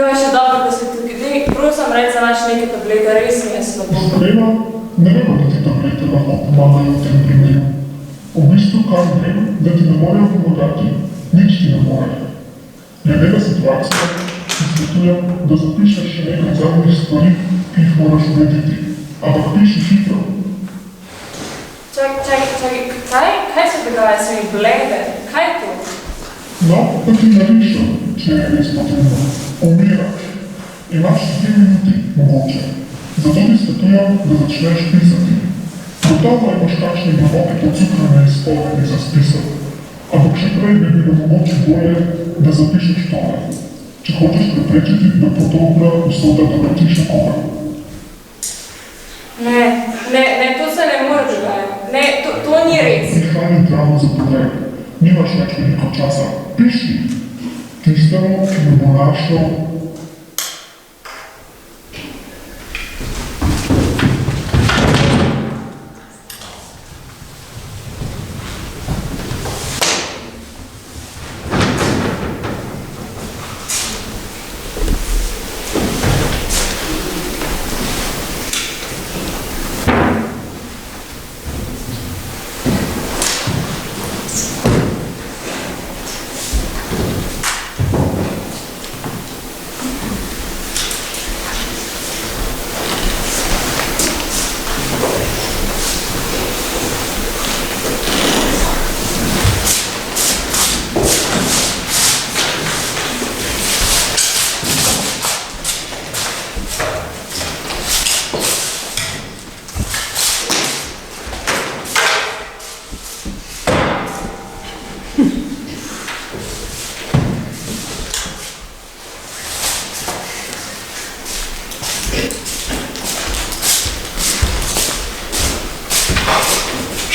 Joj, še dobro, da si tukaj. Dej, prosim, reč za naš neke tablete, res mi je slabo. Iskreno, ne vem, da ti tablete lahko pomagajo v tem primeru. V bistvu, kar vem, da ti ne morejo pomagati, nič ti ne more. Glede na situacijo, ti svetujem, da zapišeš še nekaj zadnjih stvari, ki jih moraš urediti. Ampak piši hitro. Čakaj, kaj se dogaja s mi blede? Kaj je to? No, pa ti narišem, če je res potrebno. Umiraš. Imaš 2 minuti, mogoče. Zato ti svetujem, da začneš pisati. Gotovo imaš kakšne globoke pocukrane izpovedi za spisati. Ampak še prej bi bilo mogoče bolje, da zapišeš tole. Če hočeš preprečiti, da podobna usoda doletiš nekoga. Ne, to se ne more dogajati. Ne, to ni res. Nehaj ni dramo za pogled. Nimaš več veliko časa. Piši. Tistemu, ki me bo našel.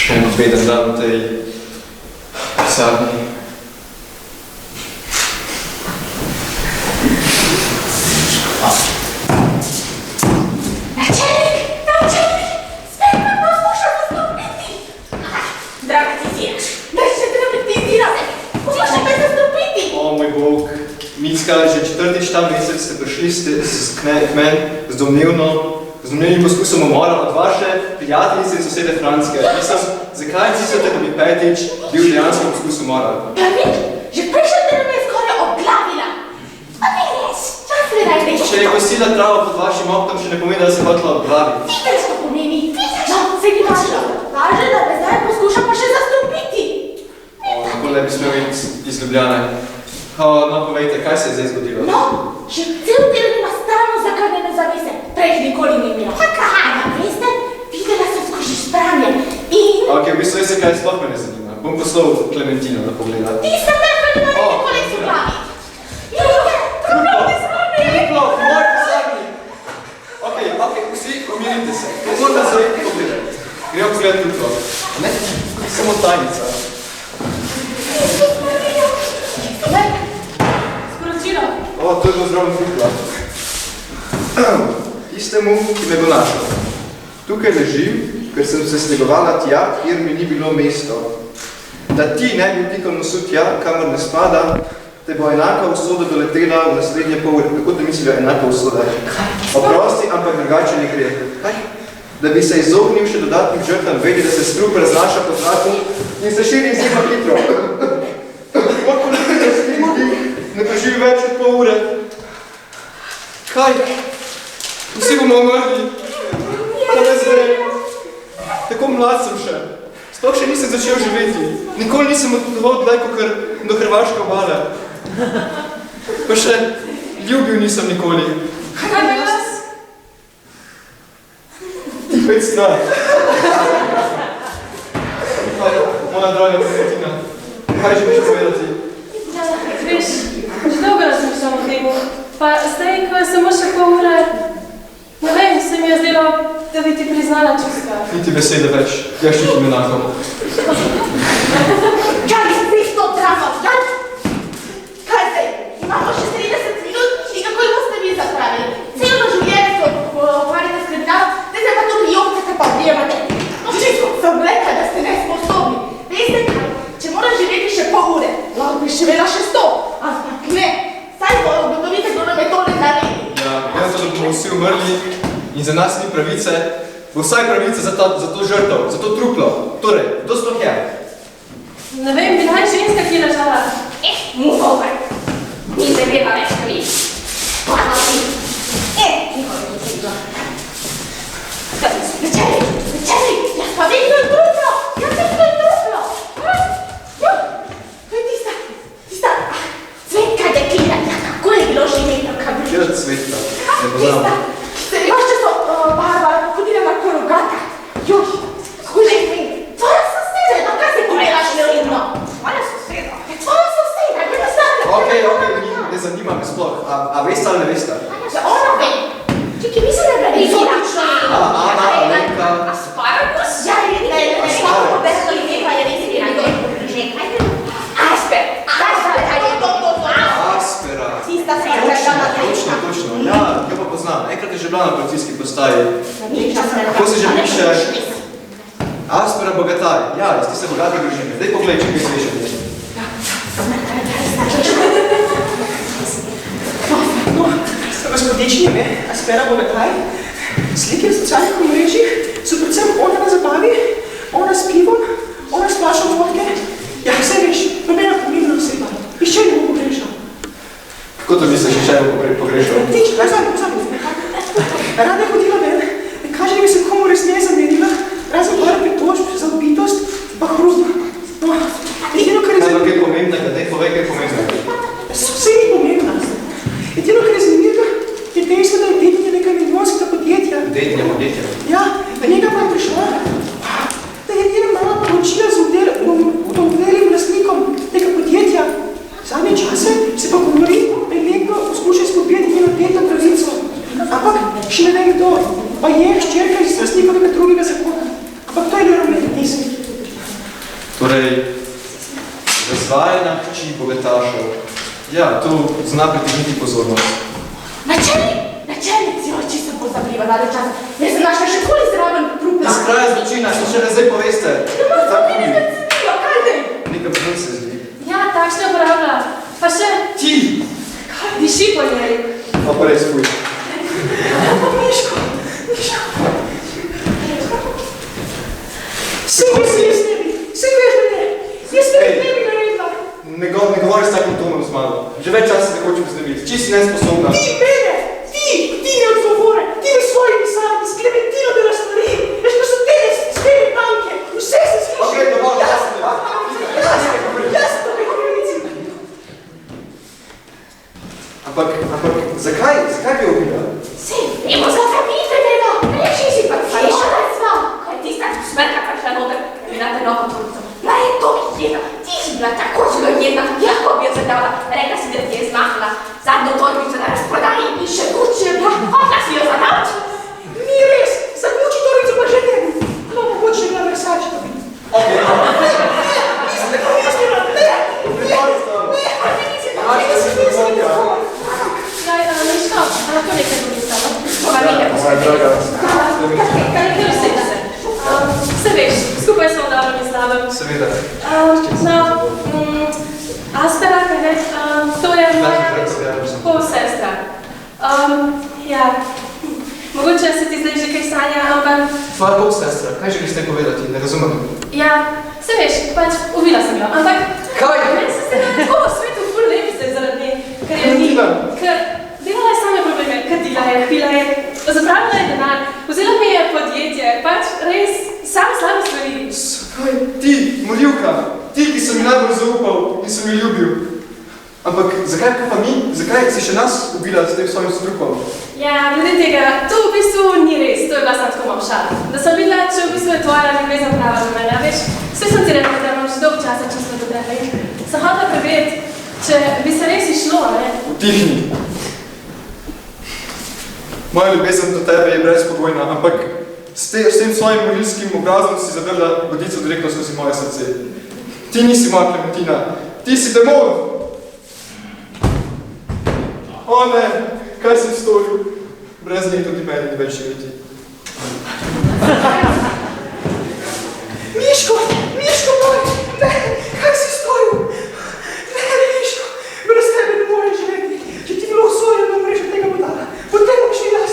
Še en beden dan v tej pisarni. Načelnik! Spet me poskušal zastopiti! Draga ti zješ, daj še drapetizirati! Poskušaj me zastopiti! O moj Bog, Micka, že 4. ta mesec ste prišli k meni z domnevnim poskusom umora od vaše prijateljice in sosede Franske. Mislim, zakaj mislite, da bi 5. bil dejansko poskus umora? Prvič, že prejšnja teden me je skoraj obglavila. A ni res, čas mi naj reči. Če je kosila travo pod vašim oknom, še ne pomeni, da se hotela obglaviti. Videli, što pomeni, vidiš? No, se ni važno. Važe, da me zdaj poskuša pa še zastopiti. Tako ne bi smel biti iz Ljubljane. No, povejte, kaj se je zdaj zgodilo? No, že cel teden ima stalno zakrnjene zavese. Prej jih nikoli ni imela. Kaj, veste? Videla sem skozi spranje in... Ok, v bistvu se kaj sploh me ne zanima. Bom poslal Klementino, da pogleda. Tista mehka ne more nikoli izglaviti. Vidite, problemi s vami. Truplo, moj pisarni. Ok, vsi umirite se. Pozorno se pogledajte. Gremo pogledati truplo. Ne, samo tajnica. Sporočilo. To je bilo zdravo trupla. Tistemu, ki me bo našel. Tukaj ležim, ker sem se slegovala tja, kjer mi ni bilo mesto. Da ti ne bi vtikal nosu tja, kamor ne spada, te bo enaka usoda doletela v naslednje pol ure. Kako te mislijo enaka usoda? Oprosti, ampak drugače ne gre. Kaj? Da bi se izognil še dodatnih žrtvam, vedi, da se strup raznaša po zraku in se širi izjemno hitro. Kako ne preživi več od pol ure. Kaj? Vsi bomo umrli. Pa ne zdaj. Tako mlad sem še. Sploh še nisem začel živeti. Nikoli nisem odpotoval daleko do Hrvaške obale. Pa še ljubil nisem nikoli. Kaj bi vas? Ti pet stran. Moja draga Klementina, kaj želiš povedati? Veš, že dolgo razmišljam o temu. Pa zdaj, ko je samo še pol ure, ne vem, se mi je zdelo, da bi ti priznala čustva. Niti besede več, jaz čutim enako. Kaj si to drama, ja? Kaj zdaj? Imamo še 30 minut in kako jo boste vi zapravili? Celo življenje se ukvarjate s kriminalom, zdaj se pa tudi jokcete pa objemate. No, čisto sem rekla, da ste nesposobni. Veste kaj, če moram živeti še pol ure, lahko bi živela še 100, ampak ne. Saj bo ugotovite, kdo nam je tole in za nas ni pravice, bo vsaj pravice za to žrtev, za to truplo. Torej, kdo sploh je? Ne vem, bila je ženska, ki je ležala. Mogoče. Ni se vela več kriv. Hvala ti. Večeri, jaz pa vem, to je truplo. Jaz vem, to je truplo. To je tista, Cvetka deklina. Kako je bilo že imeno, kaj bi? Kjer je Cvetka? Ne poznam. Još često Barbara hodila na korogata. Još, skužaj mi. Tvoja soseda, no kaj se pogledaš neredno? Tvoja soseda, bi me znala. Ok, ne zanima me sploh. A veste ali ne veste? Ja, ona ve. Čekaj, mislim, da je izolično. Ana, Alenka. Asparagus? Ja, ne, šlako pobesno ime pa je res bilo. Asper. Aspera. Tista se je držala tečka. Točno. Ja, jo pa poznam. Enkrat je že bila na policijski postaji. Kako se že piše? Aspera Bogataj. Ja, iz tiste bogate družine. Daj pogled, če kaj slišati. Gospodični ime, Aspera Bogataj. Slike v socialnih omrežjih so predvsem ona na zabavi, ona s pivom, ona s flašo vodke. Ja, vse veš, nobena pomembna oseba. Išče ne bo pogrešal. Kako to misliš, še bo pogrešal? Tič, pozabi. Rada je hodila ven, ne kaže, da bi se komu res ne zamerila, razen par pritožb za odbitost, pa hrudno. No, edino, kar je zanimljivo. Kaj je pomembnega? Daj povej, kaj je pomembnega. Vse ni pomembna. Edino, kar je zanimljivo, je dejstvo, da je dedinja nekaj milijonskega podjetja. Dedinja podjetja? Ja, da njega pa je prišla, da je njena mama poročila z odvelim lastnikom tega podjetja. Zadnje čase se pa govori, da je nekdo poskušal izpodbijati njeno teto pravico. Ampak še ne vem kdo, pa je hčerka iz lastnikovega drugega zakona. Ampak to je neravnotežje. Torej, razvajena hči bogatašev. Ja, to zna pritegniti pozornost. Načelnik, si oči sem pozabljiva zadnje čase. Ne sem našla še koli zraven trupla. Iz kraja zločina, še še ne zdaj poveste. Kaj dej? Nekaj brun se zdi. Ja, takšne uporablja. Pa še... Ti! Diši po njej. Pa pa res fuj. Miško. Vse veš, da ne. Jaz ne bi naredila. Ne govori s takim tonom z mano. Že več časa se hočem znebiti. Či si nesposobna. Ti mene! Ti ne odgovore! Ti mi svojimi sami, s Klementino dela stvari! Veš, ko so tebe speli tanke, vse se sliši! Ok, dovolj, jasno. Jasno, rekolici! Ampak, zakaj bi jo ubila? Sej, vemo za pravite tega! Reši si pa tješa sva! Kaj tista smrka prišla noter, bi na te novo trudico? Bila je to jedna, ti si bila tako zelo jedna, jako bi jo zadala, rekla si, da ti je zmahla zadnjo torbico na razprodaji in še Gucci je bila, hotla si jo zadavči. Ni res, za Gucci torbico pa že ne bi. No, mogoče je bila Versace to bi. Ok, Nisem tako mislila, ne! Miško, lahko nekaj domislamo. Pa mi ne poskrbite. Kaj usedi se? Vse veš, skupaj smo dobro in slabem. seveda. Aspera, kaj ne? To je moja polsestra. Ja, mogoče se ti zdaj že kaj sanja, ampak... Tvoja polsestra, kaj želiš te povedati? Ne razumem. Ja, se veš, pač ubila sem jo, ampak... Kaj? Meni se zdi tako v svetu ful lepi se zaradi nje, ker je ni, ker delala je same probleme, kadila je, pila je, zapravila je denar, vzela mi je podjetje, pač res same slabe stvari. Kaj? Ti, morilka, ti, ki sem mi najbolj zaupal in sem jo ljubil. Ampak zakaj pa mi? Zakaj si še nas ubila s tem svojim strupom? Ja, glede tega, to v bistvu ni res, to je bila samo tako malo šala. Da sem videla, če v bistvu je tvoja ljubezen prava za mene, veš, vse sem ti rekla, da imam že dolgo časa čisto do tebe. Sem hotela preveriti, če bi se res išlo, ne? Utihni. Moja ljubezen do tebe je brezpogojna, ampak s tem svojim morilskim obrazom si zadrla vodico direktno skozi moje srce. Ti nisi moja Klementina, ti si demon! O ne, kaj sem storil? Brez nje tudi meni ni več živeti. Miško moj, ne, kaj si storil? Ne, Miško, brez tebe ne moreš živeti. Če ti bilo usvojeno, da umreš od tega budala, potem boš jaz.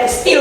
brez stil